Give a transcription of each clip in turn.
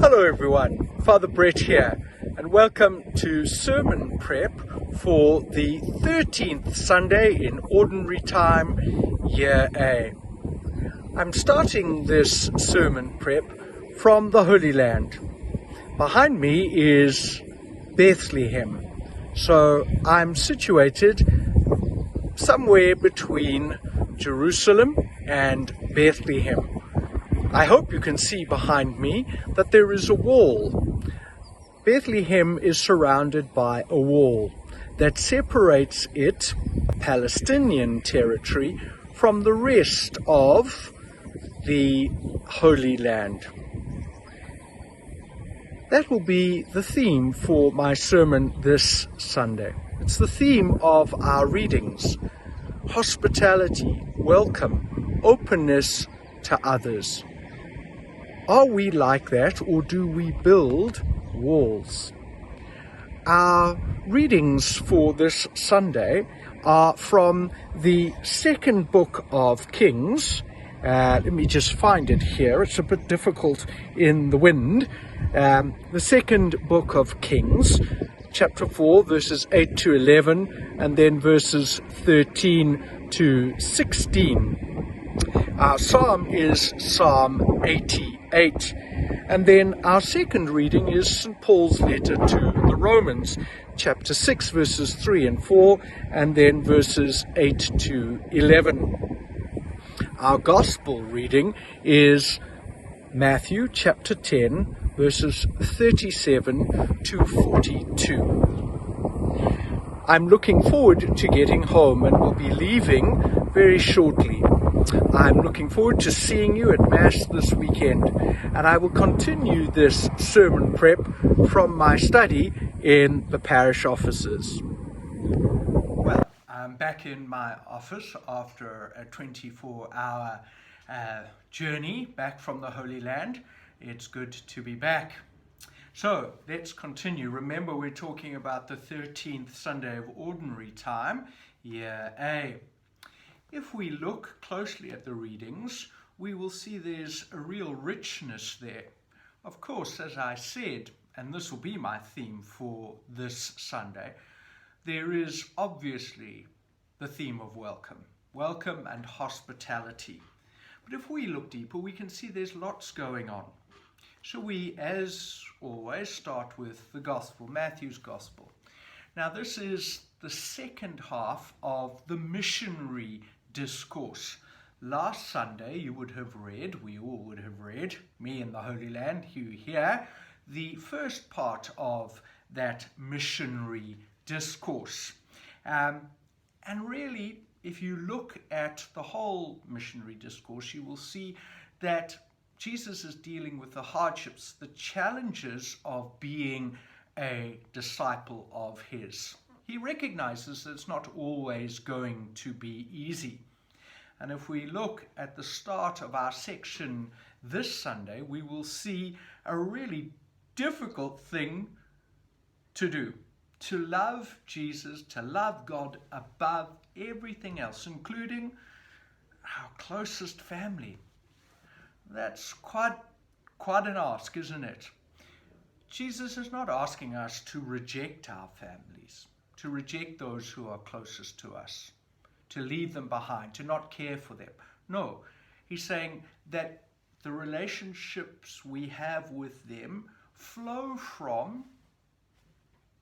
Hello everyone, Father Brett here, and welcome to sermon prep for the 13th Sunday in Ordinary Time, Year A. I'm starting this sermon prep from the Holy Land. Behind me is Bethlehem, so I'm situated somewhere between Jerusalem and Bethlehem. I hope you can see behind me that there is a wall. Bethlehem is surrounded by a wall that separates it, Palestinian territory, from the rest of the Holy Land. That will be the theme for my sermon this Sunday. It's the theme of our readings: hospitality, welcome, openness to others. Are we like that, or do we build walls? Our readings for this Sunday are from the second book of Kings. Let me just find it here. It's a bit difficult in the wind. The second book of Kings, chapter 4, verses 8 to 11, and then verses 13 to 16. Our psalm is Psalm 88. And then our second reading is St. Paul's letter to the Romans, chapter 6, verses 3 and 4, and then verses 8 to 11. Our gospel reading is Matthew chapter 10, verses 37 to 42. I'm looking forward to getting home and will be leaving very shortly. I'm looking forward to seeing you at Mass this weekend, and I will continue this sermon prep from my study in the parish offices. Well, I'm back in my office after a 24-hour journey back from the Holy Land. It's good to be back. So let's continue. Remember, we're talking about the 13th Sunday of Ordinary Time, Year A. If we look closely at the readings, we will see there's a real richness there. Of course, as I said, and this will be my theme for this Sunday, there is obviously the theme of welcome and hospitality. But if we look deeper, we can see there's lots going on. So we, as always, start with the Gospel, Matthew's Gospel. Now, this is the second half of the missionary discourse. Last Sunday you would have read, we all would have read, me in the Holy Land, you here, the first part of that missionary discourse. And really, if you look at the whole missionary discourse, you will see that Jesus is dealing with the hardships, the challenges of being a disciple of his. He recognizes that it's not always going to be easy. And if we look at the start of our section this Sunday, we will see a really difficult thing to do. To love Jesus, to love God above everything else, including our closest family. That's quite an ask, isn't it? Jesus is not asking us to reject our families, to reject those who are closest to us, to leave them behind, to not care for them. No, he's saying that the relationships we have with them flow from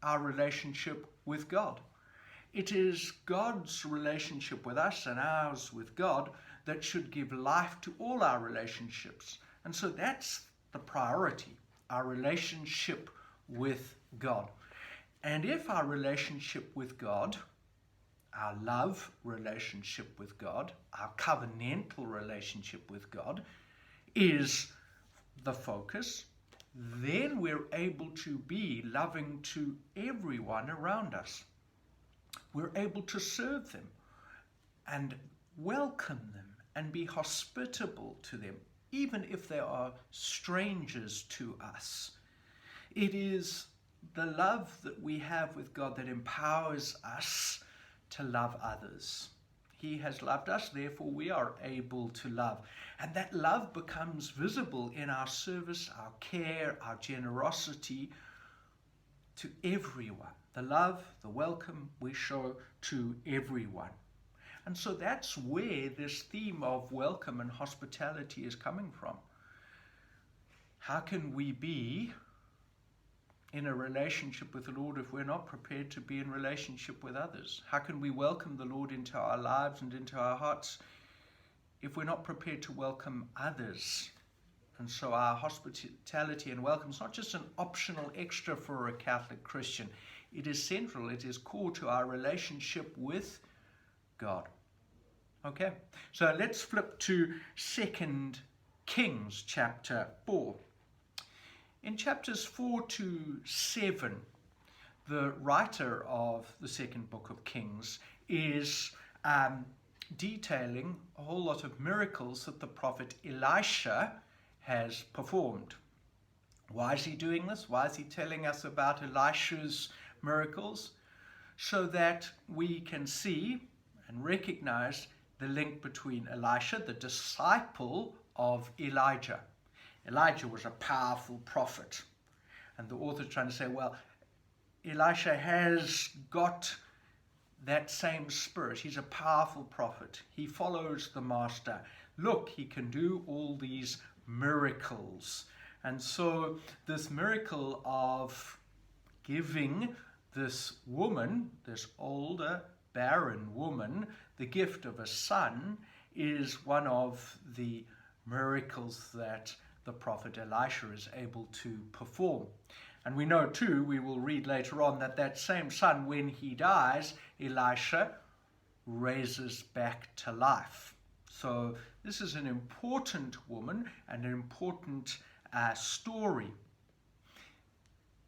our relationship with God. It is God's relationship with us and ours with God that should give life to all our relationships. And so that's the priority, our relationship with God. And if our relationship with God, our love relationship with God, our covenantal relationship with God is the focus, then we're able to be loving to everyone around us. We're able to serve them and welcome them and be hospitable to them, even if they are strangers to us. It is the love that we have with God that empowers us to love others. He has loved us, therefore we are able to love. And that love becomes visible in our service, our care, our generosity to everyone. The love, the welcome we show to everyone. And so that's where this theme of welcome and hospitality is coming from. How can we be in a relationship with the Lord if we're not prepared to be in relationship with others? How can we welcome the Lord into our lives and into our hearts if we're not prepared to welcome others? And so our hospitality and welcome is not just an optional extra for a Catholic Christian. It is central, it is core to our relationship with God. Okay, so let's flip to 2 Kings chapter 4. In chapters 4 to 7, the writer of the second book of Kings is detailing a whole lot of miracles that the prophet Elisha has performed. Why is he doing this? Why is he telling us about Elisha's miracles? So that we can see and recognize the link between Elisha, the disciple of Elijah. Elijah was a powerful prophet. And the author is trying to say, well, Elisha has got that same spirit. He's a powerful prophet. He follows the master. Look, he can do all these miracles. And so this miracle of giving this woman, this older, barren woman, the gift of a son is one of the miracles that the prophet Elisha is able to perform. And we know too, we will read later on, that that same son, when he dies, Elisha raises back to life. So this is an important woman and an important story.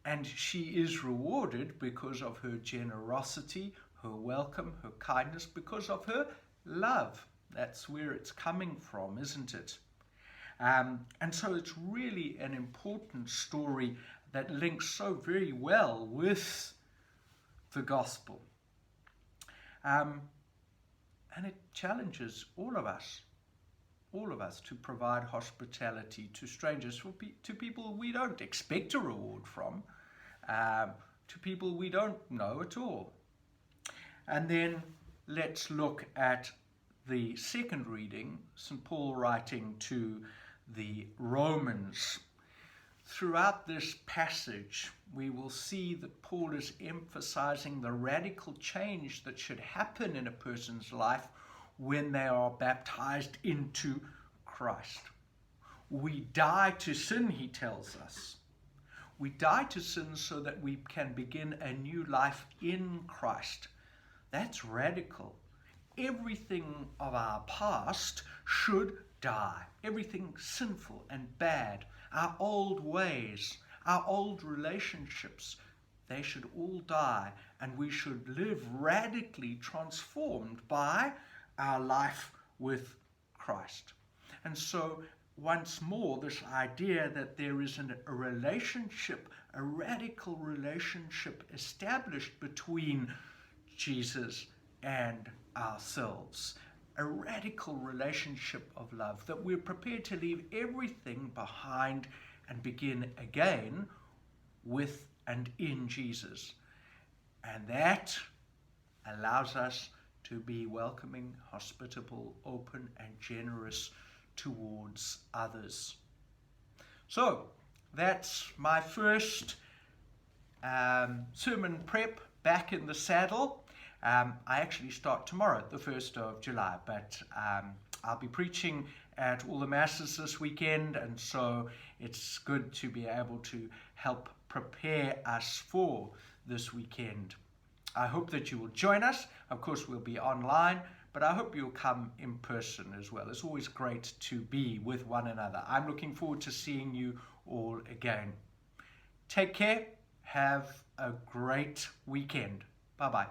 And she is rewarded because of her generosity, her welcome, her kindness, because of her love. That's where it's coming from, isn't it? And so it's really an important story that links so very well with the gospel. And it challenges all of us to provide hospitality to strangers, to people we don't expect a reward from, to people we don't know at all. And then let's look at the second reading, St. Paul writing to the Romans. Throughout this passage, we will see that Paul is emphasizing the radical change that should happen in a person's life when they are baptized into Christ. We die to sin, he tells us. We die to sin so that we can begin a new life in Christ. That's radical. Everything of our past should die. Everything sinful and bad, our old ways, our old relationships, they should all die, and we should live radically transformed by our life with Christ. And so once more, this idea that there is a relationship, a radical relationship established between Jesus and ourselves, a radical relationship of love, that we're prepared to leave everything behind and begin again with and in Jesus. And that allows us to be welcoming, hospitable, open, and generous towards others. So that's my first sermon prep back in the saddle. I actually start tomorrow, the 1st of July, but I'll be preaching at all the masses this weekend, and so it's good to be able to help prepare us for this weekend. I hope that you will join us. Of course, we'll be online, but I hope you'll come in person as well. It's always great to be with one another. I'm looking forward to seeing you all again. Take care. Have a great weekend. Bye-bye.